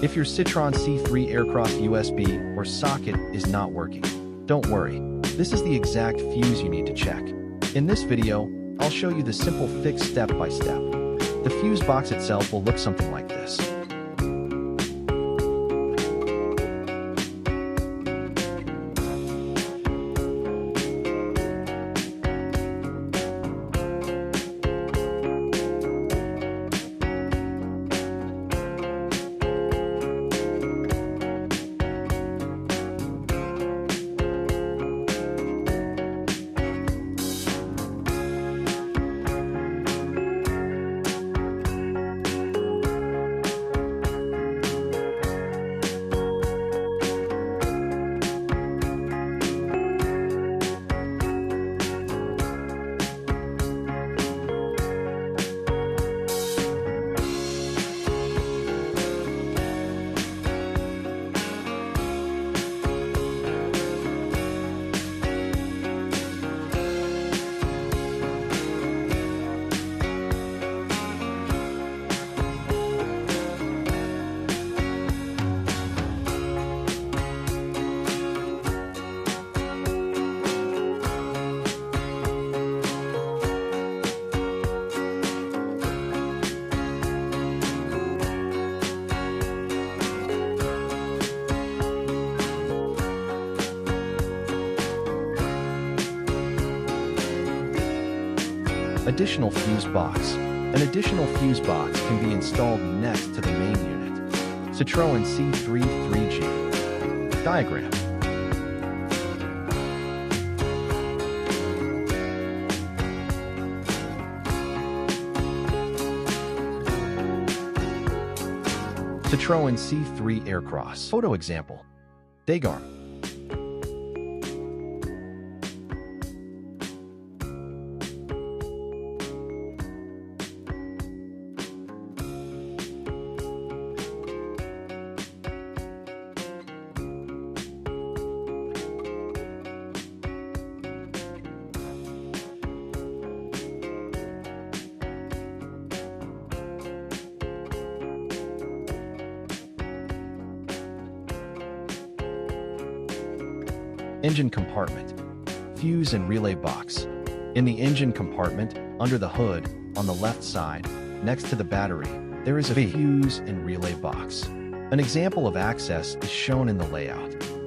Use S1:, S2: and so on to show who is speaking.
S1: If your Citroen C3 Aircross USB or socket is not working, don't worry. This is the exact fuse you need to check. In this video, I'll show you the simple fix step by step. The fuse box itself will look something like this. Additional fuse box. An additional fuse box can be installed next to the main unit. Citroen C3 3G. Diagram. Citroen C3 Aircross. Photo example. Diagram. Engine compartment. Fuse and relay box. In the engine compartment, under the hood, on the left side, next to the battery, there is a fuse and relay box. An example of access is shown in the layout.